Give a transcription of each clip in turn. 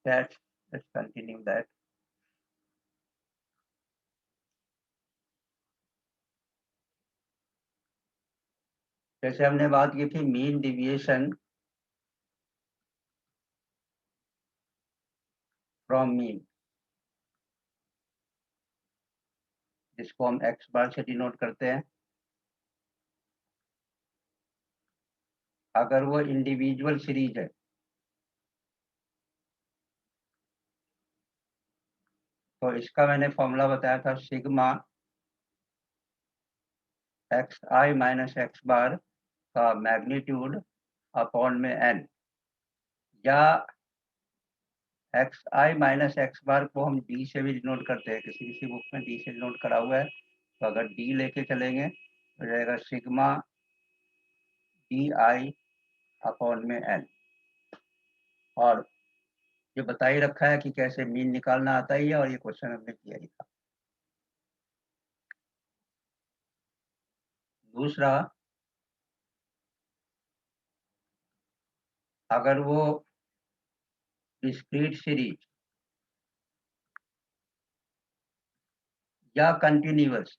let's continue that. जैसे हमने बात की थी मीन डिविएशन फ्रॉम मीन, जिसको हम एक्स बार से डिनोट करते हैं। अगर वो इंडिविजुअल सीरीज है तो इसका मैंने फॉर्मूला बताया था सिग्मा एक्स आई माइनस एक्स बार का मैग्नीट्यूड अपॉन में एन, या एक्स आई माइनस एक्स बार को हम डी से भी डिनोट करते हैं, किसी किसी बुक में डी से डिनोट करा हुआ है, तो अगर डी लेके चलेंगे तो जाएगा सिग्मा डी आई अपॉन में एन। और ये बता ही रखा है कि कैसे मीन निकालना आता ही है, और ये क्वेश्चन हमने किया ही था। दूसरा, अगर वो डिस्क्रीट सीरीज या कंटिन्यूअस,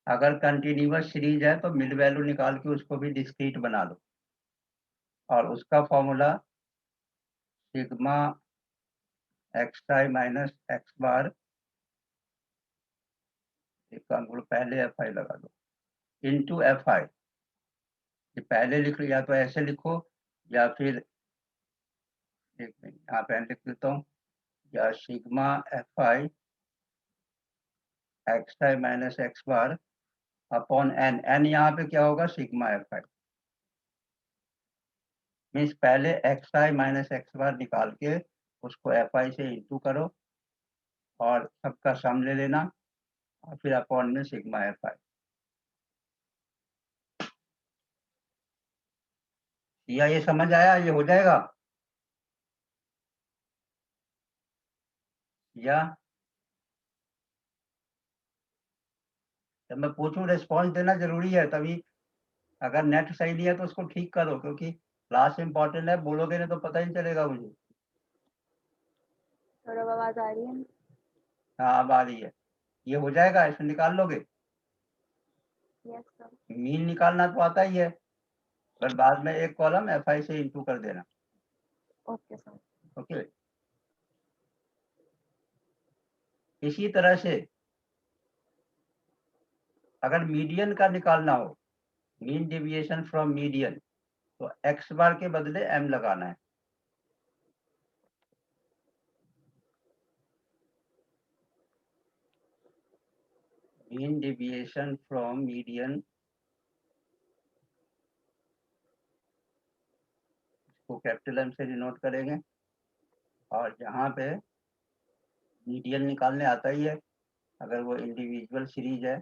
अगर कंटिन्यूअस सीरीज है तो मिड वैल्यू निकाल के उसको भी डिस्क्रीट बना लो, और उसका फॉर्मूला सिग्मा एक्स आई माइनस एक्स बार, पहले एफ आई लगा दो, इंटू एफ आई। ये पहले लिख लो, या तो ऐसे लिखो या फिर एक मिनट यहाँ पे लिख देता हूँ, या sigma F I x I minus x bar upon n. N यहाँ पे क्या होगा, सिग्मा एफ आई। मीन्स पहले एक्स आई माइनस एक्स बार निकाल के उसको एफ आई से इंटू करो और सबका सम ले लेना, और फिर अपॉन में सिग्मा एफ आई। या ये समझ आया, ये हो जाएगा? या जब मैं पूछूं रिस्पॉन्स देना जरूरी है, तभी। अगर नेट सही नहीं है तो उसको ठीक करो, क्योंकि क्लास इंपॉर्टेंट है, बोलोगे नहीं तो पता ही नहीं चलेगा मुझे। थोड़ा आवाज आ रही है? हाँ, अब आ रही है। ये हो जाएगा, इसमें निकाल लोगे? Yes sir. मीन निकालना तो आता ही है, पर बाद में एक कॉलम एफ आई से इंटू कर देना। Okay sir. ओके। इसी तरह से अगर मीडियन का निकालना हो, मीन डेविएशन फ्रॉम मीडियन, तो एक्स बार के बदले एम लगाना है। मीन डेविएशन फ्रॉम मीडियन को कैपिटल एम से डिनोट करेंगे, और यहाँ पे मीडियन निकालने आता ही है अगर वो इंडिविजुअल सीरीज है।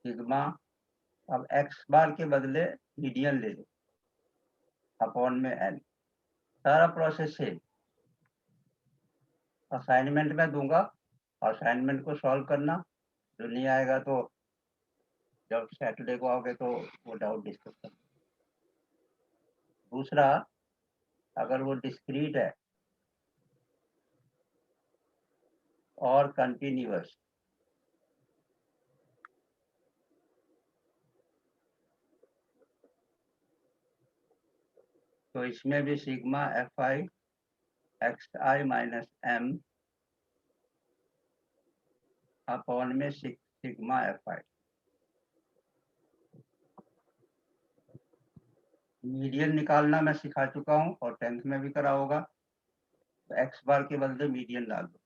सिग्मा, अब एक्स बार के बदले मीडियन ले लो अपॉन में एन। सारा प्रोसेस सेम। असाइनमेंट में दूंगा, असाइनमेंट को सॉल्व करना, जो नहीं आएगा तो जब सैटरडे को आओगे तो वो डाउट डिस्कस करना। दूसरा, अगर वो डिस्क्रीट है और कंटिन्यूअस, तो इसमें भी sigma F I x I minus m upon में सिग्मा एफ आई। मीडियन निकालना मैं सिखा चुका हूँ और 10th में भी करा होगा, तो एक्स बार के बदले मीडियन डाल दो।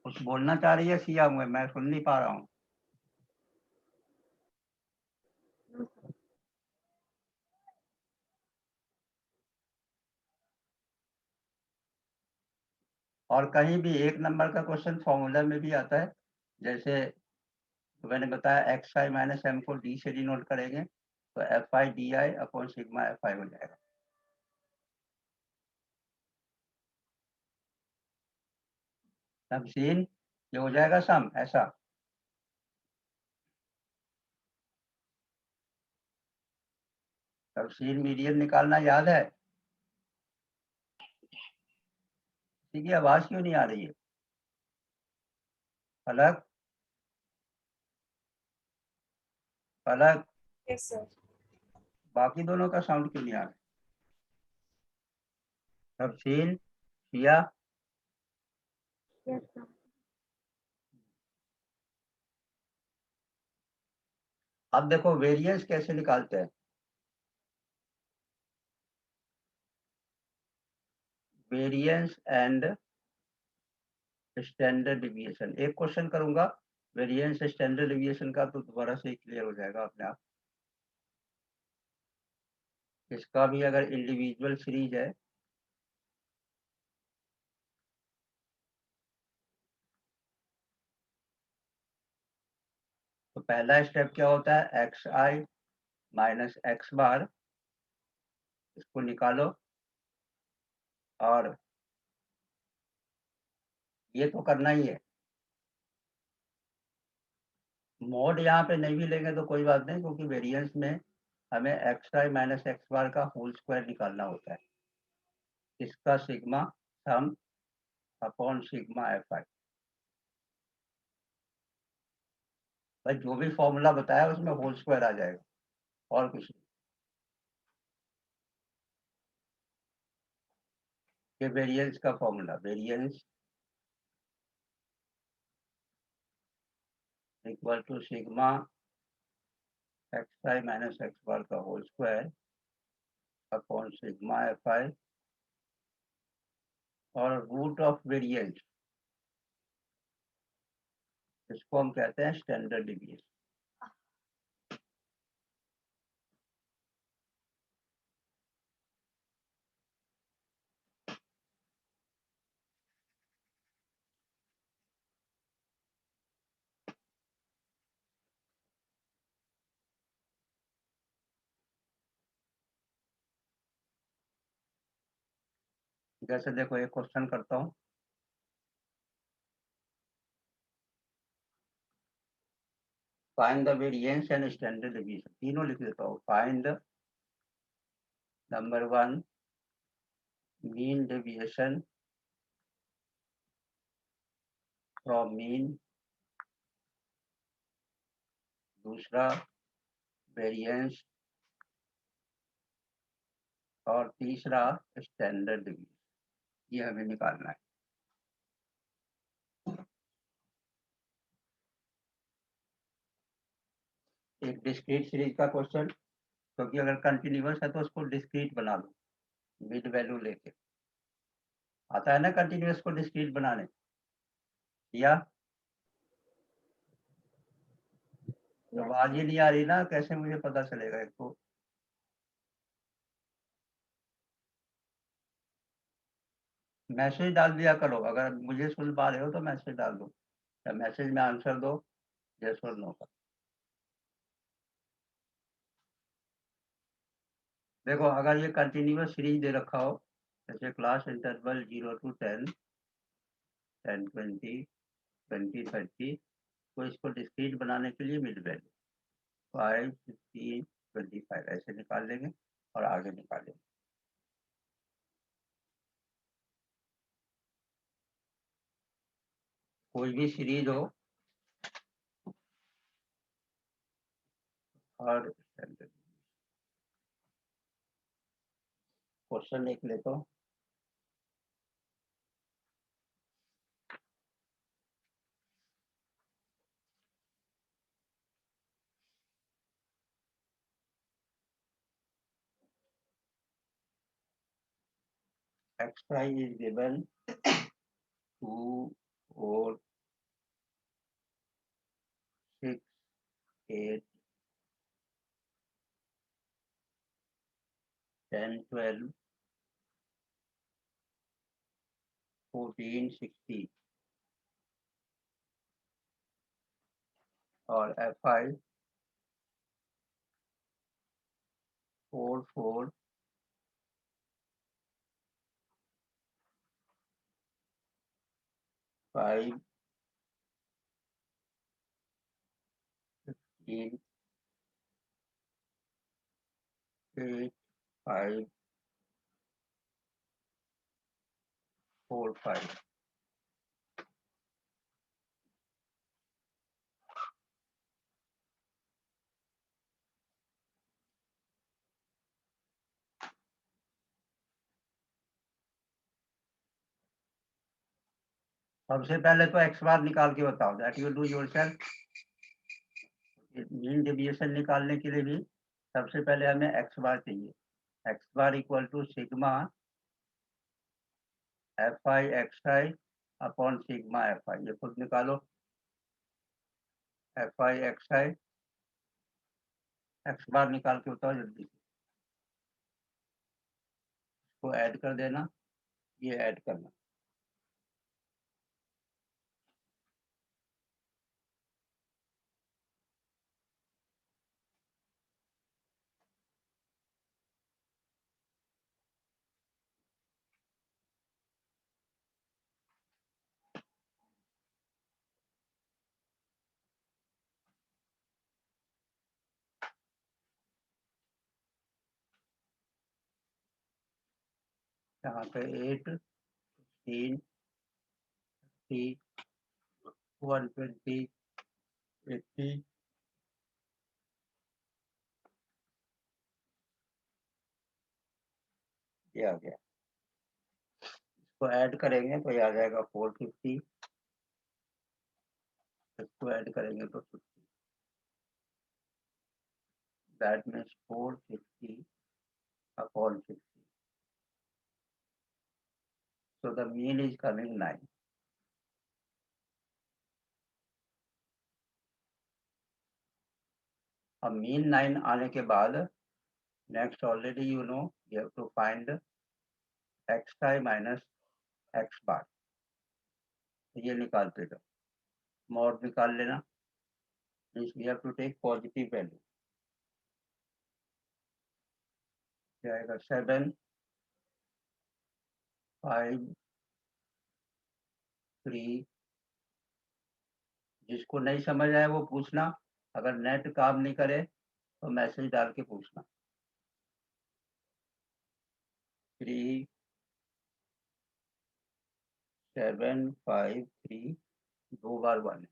कुछ बोलना चाह रही है सिया, मैं सुन नहीं पा रहा हूँ। और कहीं भी 1 नंबर का क्वेश्चन फॉर्मूला में भी आता है, जैसे तो मैंने बताया एक्स आई माइनस एम को डी से डिनोट करेंगे तो F I D I upon sigma F I हो जाएगा। तमसीन ये हो जाएगा सम ऐसा। तमसीन मीडियन निकालना याद है? ठीक है, आवाज क्यों नहीं आ रही है? पलक, पलक, यस सर। बाकी दोनों का साउंड क्यों नहीं आ रहा? तमसीन, शिया, यस सर। अब देखो वेरिएंस कैसे निकालते हैं। वेरिएंस एंड स्टैंडर्ड डिविएशन, एक क्वेश्चन करूंगा वेरिएंस स्टैंडर्ड डिविएशन का, तो दोबारा से क्लियर हो जाएगा अपने आप। इसका भी अगर इंडिविजुअल सीरीज है तो पहला स्टेप क्या होता है, एक्स आई माइनस एक्स बार, इसको निकालो। और ये तो करना ही है। मोड यहाँ पे नहीं भी लेंगे तो कोई बात नहीं, क्योंकि वेरिएंस में हमें एक्स आई माइनस एक्स बार का होल स्क्वायर निकालना होता है। इसका sigma some upon sigma F I. भाई जो भी फॉर्मूला बताया उसमें होल स्क्वायर आ जाएगा, और कुछ नहीं। ये वेरिएंस का formula, variance equal to sigma X I minus x bar का whole square upon sigma F I, और रूट ऑफ वेरिएंस, इसको हम कहते हैं स्टैंडर्ड डिविएशन। जैसे देखो एक क्वेश्चन करता हूँ, find the variance and standard deviation, तीनों लिख देता हूँ। Find number 1 mean deviation from mean, दूसरा वेरिएंस, और तीसरा स्टैंडर्ड डिविएशन। ये हमें निकालना है। एक डिस्क्रीट सीरीज का क्वेश्चन, क्योंकि अगर कंटिन्यूअस है तो उसको डिस्क्रीट बना लो मिड वैल्यू लेके। आता है ना कंटिन्यूअस को डिस्क्रीट बनाने, या तो यस आवाज ही सर। नहीं आ रही ना, कैसे मुझे पता चलेगा? एक तो मैसेज डाल दिया करो, अगर मुझे सुन पा रहे हो तो मैसेज डाल दो, या मैसेज में आंसर दो यस और नो का। देखो अगर ये कंटिन्यूअस सीरीज दे रखा हो, जैसे क्लास इंटरवल 0 to 10, 10 20 20 30, तो इसको डिस्क्रीट बनाने के लिए मिड वैल्यू 5 15 25 ऐसे निकाल लेंगे और आगे निकालेंगे। कोई भी सीरीज हो और क्वेश्चन लिख लेता हूँ। एक्स प्राइम इज गिवन 2 4 6 8 10 12 14 16, और एफ आई 4 4 5, 15, 8, 5, 4, 5. सबसे पहले तो एक्स बार निकाल के बताओ, that you do yourself. Mean deviation निकालने के लिए भी सबसे पहले हमें एक्स बार चाहिए। X bar equal to sigma F I x I upon sigma F I. ये खुद निकालो। F I x I X bar निकाल के बताओ जल्दी से। इसको ऐड कर देना, ये ऐड करना। यहाँ पे 8, 3, 3, 120, 80, ये आ गया। इसको ऐड करेंगे तो ये आ जाएगा 450। इसको ऐड करेंगे तो 50। That means 450 upon 50। So the mean is coming 9. अब मीन 9 आने के बाद next already you know you have to find X I minus x bar. ये निकालते जाओ, मॉड निकाल लेना। Means we have to take positive value. क्या आएगा 7, 5, 3। जिसको नहीं समझ आए वो पूछना, अगर नेट काम नहीं करे तो मैसेज डाल के पूछना। 3, 7, 5, 3 2 बार 1।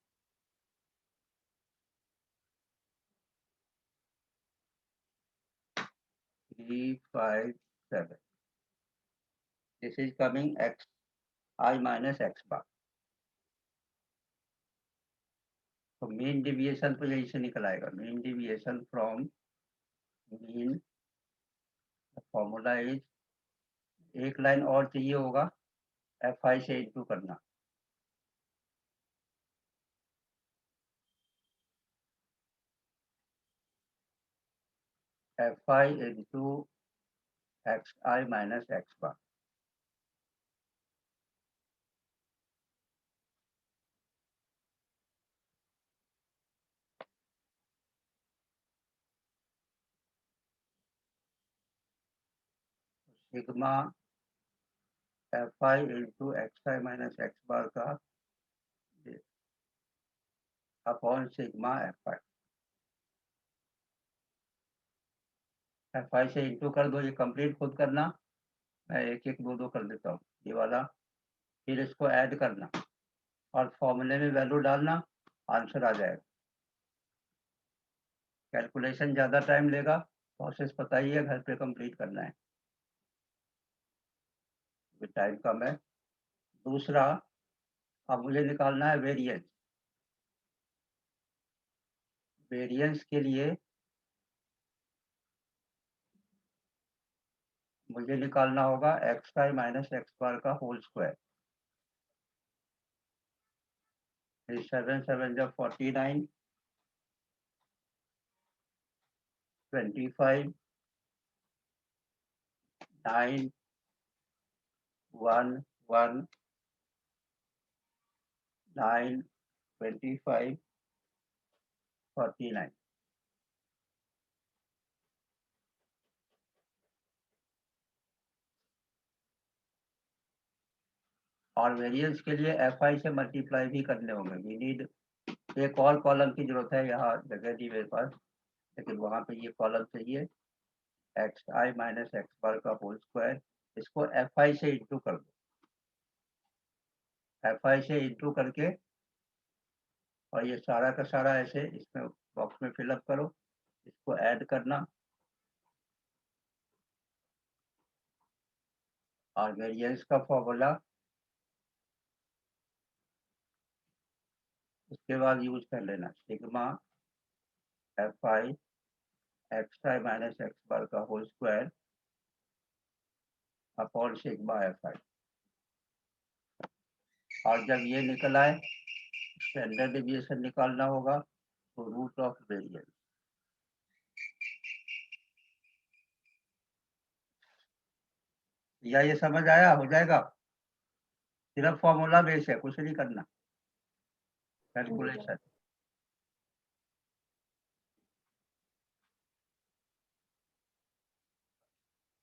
3, 5, 7। This is coming x I minus x bar। तो मीन डिविएशन तो यही से निकल आएगा। Mean deviation from mean formula is, एक लाइन और चाहिए होगा, एफ आई से इंटू करना। F I into X I minus x bar. Sigma F I into X I minus x bar का upon sigma F I. F I से into कर दो, ये कंप्लीट खुद करना, मैं एक एक दो दो कर देता हूँ ये वाला। फिर इसको ऐड करना और फॉर्मूले में वैल्यू डालना, आंसर आ जाएगा। कैलकुलेशन ज़्यादा टाइम लेगा, प्रोसेस पता ही है, घर पे कंप्लीट करना है, टाइम कम है। दूसरा, अब मुझे निकालना है वेरिएंस। वेरिएंस के लिए मुझे निकालना होगा एक्स आई माइनस एक्स बार का होल स्क्वायर। 7 7 जब 49, 25, 9, 1, 1, 9, 25, 49। और वेरिएंस के लिए fi से मल्टीप्लाई भी करने होंगे। वी नीड एक और कॉलम की जरूरत है, यहाँ जगह दी मेरे पास, लेकिन वहाँ पे ये कॉलम चाहिए xi माइनस एक्स बार का होल स्क्वायर। इसको fi से इंटू कर दो, fi से इंटू करके और ये सारा का सारा ऐसे इसमें बॉक्स में फिलअप करो, इसको ऐड करना और वेरिएंस का फॉर्मूला उसके बाद यूज कर लेना, sigma fi xi minus x bar का whole square upon sigma fi। और जब ये निकल आए स्टैंडर्ड डेविएशन निकालना होगा, तो रूट ऑफ वेरिएंस। या ये समझ आया? हो जाएगा, सिर्फ फॉर्मूला बेस है, कुछ नहीं करना कैलकुलेशन।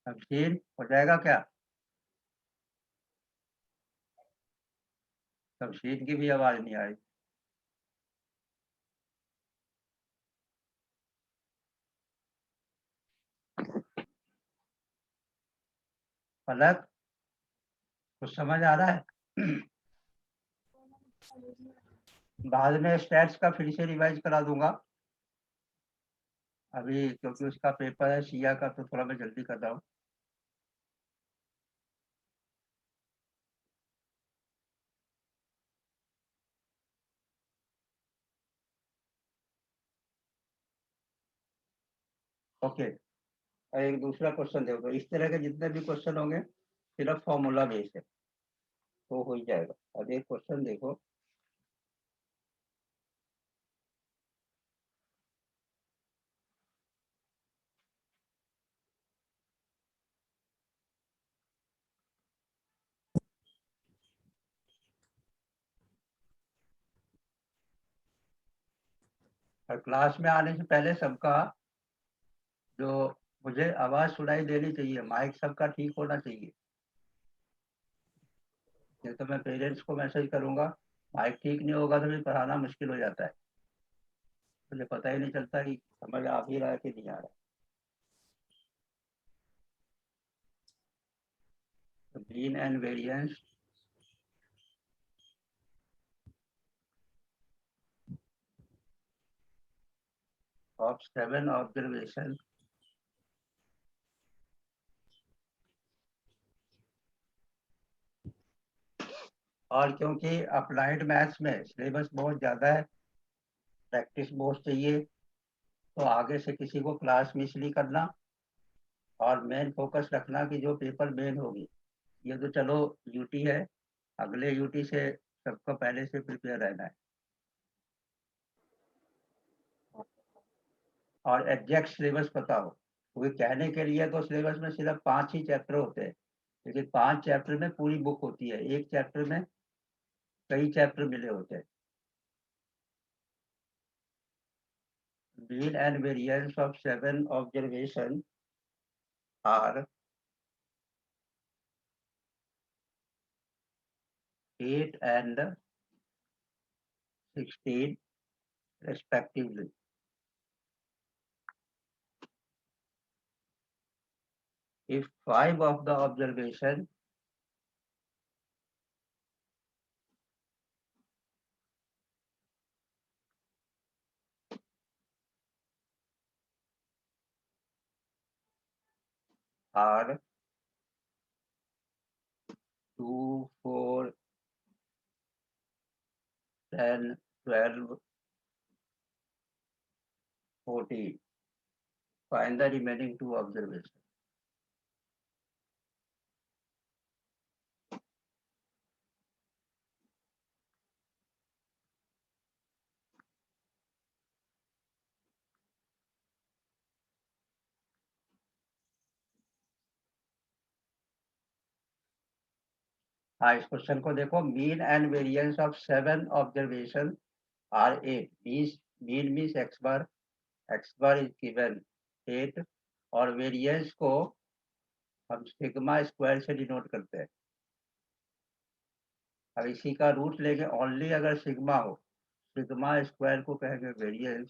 तमशीन हो जाएगा क्या? तमशीन की भी आवाज नहीं आई। फलक कुछ समझ आ रहा है? बाद में स्टैट्स का फिर से रिवाइज करा दूंगा, अभी क्योंकि उसका पेपर है सिया का, तो थोड़ा मैं जल्दी कर रहा हूँ। ओके, और एक दूसरा क्वेश्चन देखो, इस तरह के जितने भी क्वेश्चन होंगे सिर्फ फॉर्मूला बेस है, तो हो ही जाएगा। अब एक क्वेश्चन देखो, और क्लास में आने से पहले सबका जो मुझे आवाज सुनाई देनी चाहिए, माइक सबका ठीक होना चाहिए, नहीं तो मैं पेरेंट्स को मैसेज करूंगा, माइक ठीक नहीं होगा तो फिर पढ़ाना मुश्किल हो जाता है, मुझे पता ही नहीं चलता कि समझ आ भी रहा है कि नहीं आ रहा। तो mean and variance of 7 observation और क्योंकि अप्लाइड मैथ्स में सिलेबस बहुत ज़्यादा है, प्रैक्टिस बहुत चाहिए, तो आगे से किसी को क्लास मिस नहीं करना और मेन फोकस रखना कि जो पेपर मेन होगी। ये तो चलो यूटी है, अगले यूटी से सबको पहले से प्रिपेयर रहना है और एग्जैक्ट सिलेबस पता हो, क्योंकि कहने के लिए तो सिलेबस में सिर्फ 5 ही चैप्टर होते हैं, लेकिन 5 चैप्टर में पूरी बुक होती है, एक चैप्टर में कई चैप्टर मिले होते हैं। Mean and variance of 7 observation are 8 and 16 respectively. If 5 of the observation are 2, 4, 10, 12, 14, find the remaining 2 observations. हाँ, इस क्वेश्चन को देखो, mean and variance of 7 observation are 8, mean means x bar is given 8 और variance को हम sigma square से denote करते हैं। अब इसी का रूट लेके ओनली अगर सिग्मा हो, सिग्मा स्क्वायर को कहेंगे variance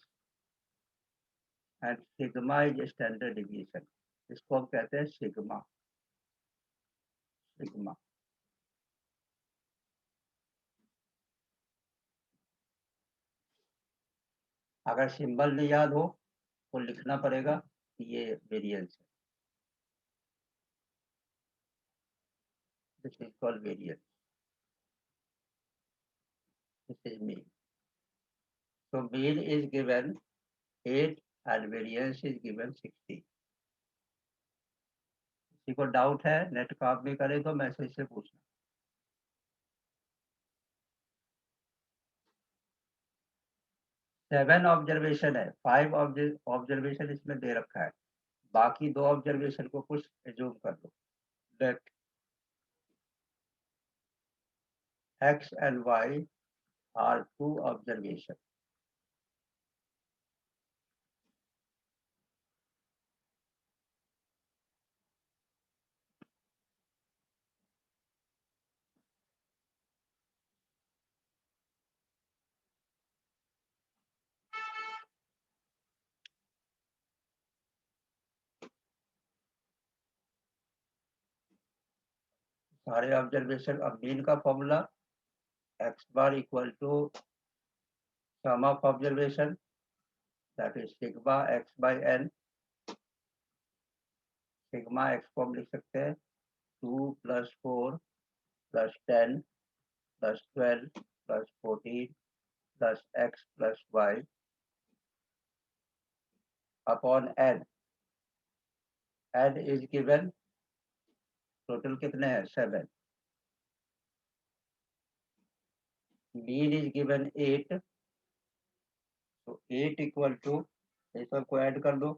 and sigma is standard deviation. इसको हम कहते हैं सिग्मा। सिग्मा अगर सिंबल नहीं याद हो तो लिखना पड़ेगा कि ये वेरिएंस है। This is called variance. This is mean. So mean is given 8 and variance is given 60। किसी को डाउट है नेट काम भी करे तो मैसेज से पूछना। 7 ऑब्जर्वेशन है, 5 ऑब्जर्वेशन इसमें दे रखा है, बाकी 2 ऑब्जर्वेशन को कुछ एज्यूम कर लो। That x and y are 2 observation। सारे ऑब्जर्वेशन। अब मीन का formula x bar equal to sum of observation, that is sigma x by n। Sigma x को हम लिख सकते हैं 2 + 4 + 10 + 12 + 14 + x + y upon n। n is given, total कितने हैं 7। मीन इज गिवन 8, तो 8 इक्वल टू, ये सबको ऐड कर दो,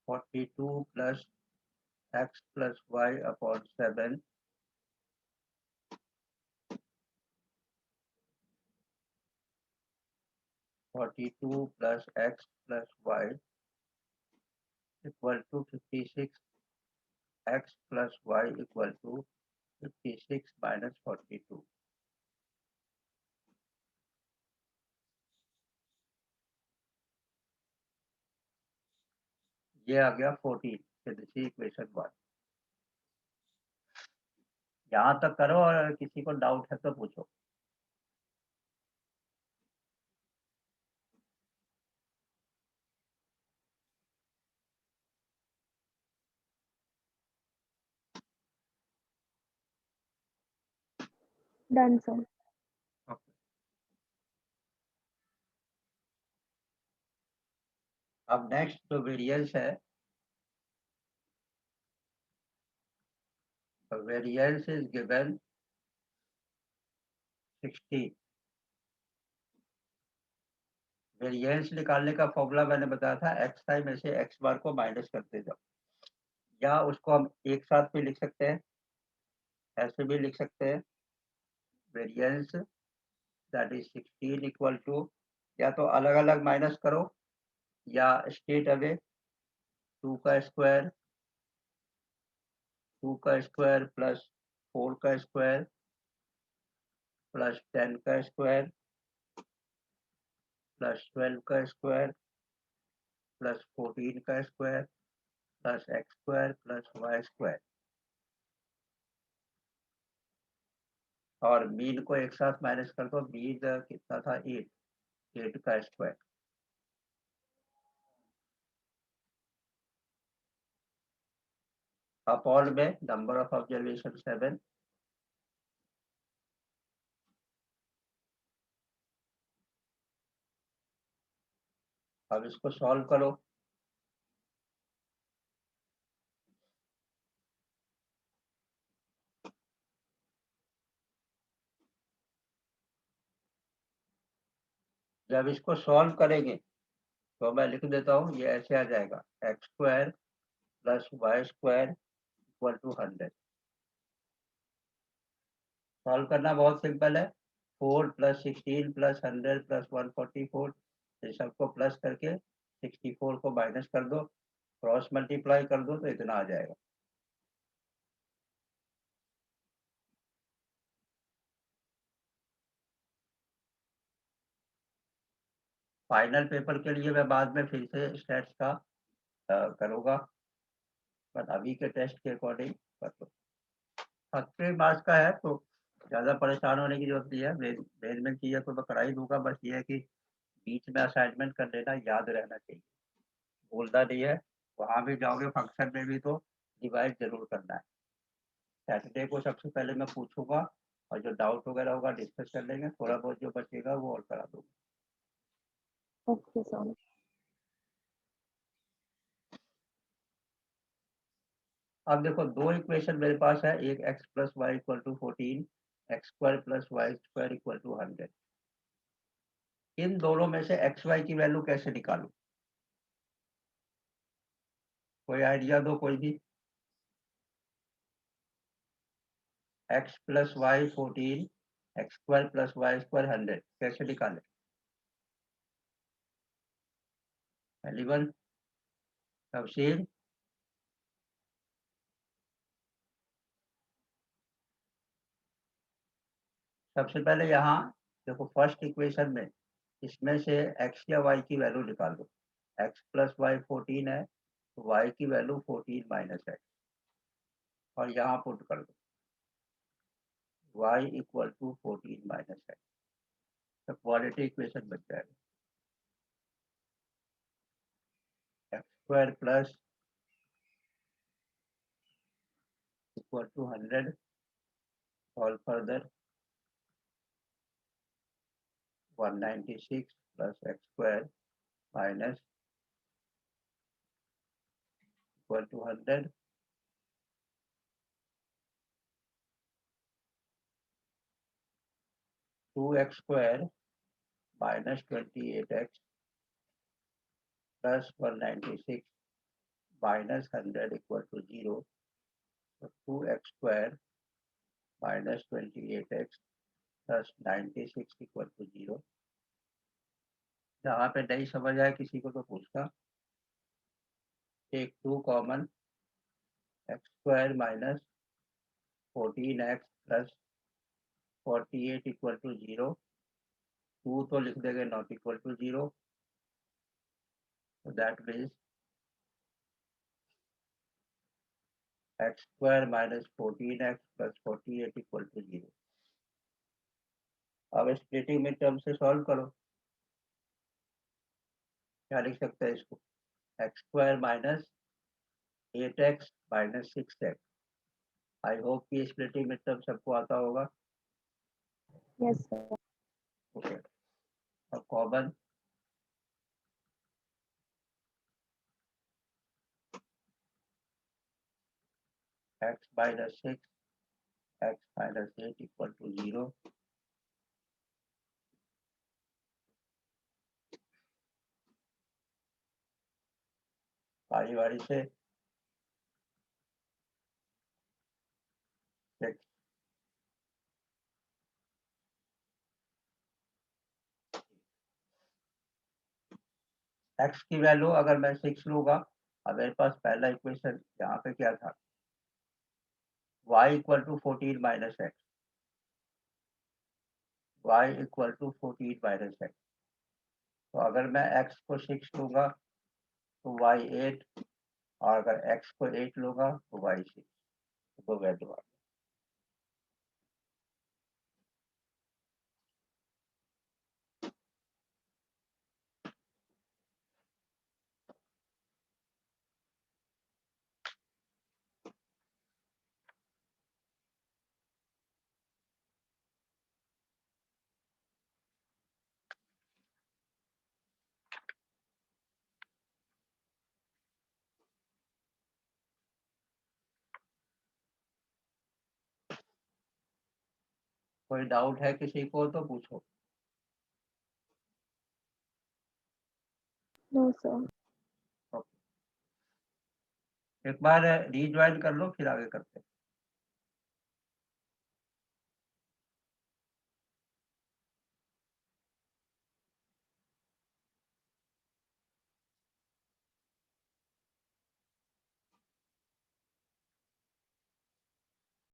42 + x + y upon 7 42 + x + y equal to 56, x + y equal to 56 - 42। ये आ गया 14। इक्वेशन 1। यहाँ तक करो और किसी को डाउट है तो पूछो। Done, sir. अब नेक्स्ट जो वेरिएंस है, वेरिएंस इज गिवन 60। वेरिएंस निकालने का फॉर्मूला मैंने बताया था, एक्स आई में से एक्स बार को माइनस करते जाओ, या उसको हम एक साथ भी लिख सकते हैं, ऐसे भी लिख सकते हैं। Variance that is 16 equal to, या तो अलग अलग माइनस करो या स्ट्रेट अवे 2 का स्क्वायर, 2 का स्क्वायर प्लस 4 का स्क्वायर प्लस 10 का स्क्वायर प्लस 12 का स्क्वायर प्लस 14 का square plus x square plus y square, और मीन को एक साथ माइनस कर दो। मीन कितना था 8, 8 का स्क्वायर। अपॉन में नंबर ऑफ ऑब्जर्वेशन 7। अब इसको सॉल्व करो। जब इसको सॉल्व करेंगे तो मैं लिख देता हूँ, ये ऐसे आ जाएगा x square plus y square equal to 100। Solve करना बहुत सिंपल है। 4 + 16 + 100 + 144, ये सबको प्लस करके 64 को माइनस कर दो, क्रॉस मल्टीप्लाई कर दो तो इतना आ जाएगा। फाइनल पेपर के लिए मैं बाद में फिर से स्टैट्स का करूँगा, बट अभी के टेस्ट के अकॉर्डिंग कर दो। 30 मार्क्स का है तो ज़्यादा परेशान होने की जरूरत नहीं है। भेज में चाहिए तो मैं करा ही दूंगा, बस ये है कि बीच में असाइनमेंट कर लेना, याद रहना चाहिए, भूलना नहीं है। वहाँ भी जाओगे फंक्शन में भी तो डिवाइड जरूर करना है। सैटरडे को सबसे पहले मैं पूछूंगा और जो डाउट वगैरह होगा डिस्कस कर लेंगे, थोड़ा बहुत जो बचेगा वो और करा दूंगा। Okay, sir. अब देखो दो इक्वेशन मेरे पास है, एक x plus y equal to 14, x square plus y square equal to 100। इन दोनों में से एक्स वाई की वैल्यू कैसे निकालूं? कोई आइडिया दो कोई भी। x plus y 14, x square plus y square 100 कैसे निकालें? एलिवन, तफसील। सबसे पहले यहाँ देखो फर्स्ट इक्वेशन में इसमें से x या y की वैल्यू निकाल दो। x प्लस वाई 14 है तो y की वैल्यू 14 माइनस एक्स, और यहाँ पुट कर दो y equal to 14 minus x, तो क्वालिटी इक्वेशन बन जाएगा। X square plus equal to 100 all further 196 plus x square minus equal to 100 2x square minus 28x plus 196 minus 100 equal to 0। तो 2x square minus 28x plus 96 equal to 0। जहाँ पे नहीं समझ आए किसी को तो पूछना। एक 2 common, x square minus 14x plus 48 equal to 0। 2 तो लिख देंगे not equal to 0, so that means x square minus 14x plus 48 equal to 0। अब स्प्लिटिंग में टर्म से सॉल्व करो। क्या लिख सकते हैं इसको? X square minus 8x minus 6x। I hope कि स्प्लिटिंग में टर्म सबको आता होगा। Yes, sir. ओके, अब common x minus 6 x minus 8 equal to 0। बारी बारी से x की वैल्यू अगर मैं 6 लूंगा, अब मेरे पास पहला इक्वेशन यहाँ पे क्या था, y equal to 14 minus x, y equal to 14 minus x. तो अगर मैं x को 6 लूंगा तो y 8, और अगर x को 8 लूंगा तो y 6। तो वैल्यू आ, कोई डाउट है किसी को तो पूछो। No, sir. एक बार रीज्वाइन कर लो फिर आगे करते हैं।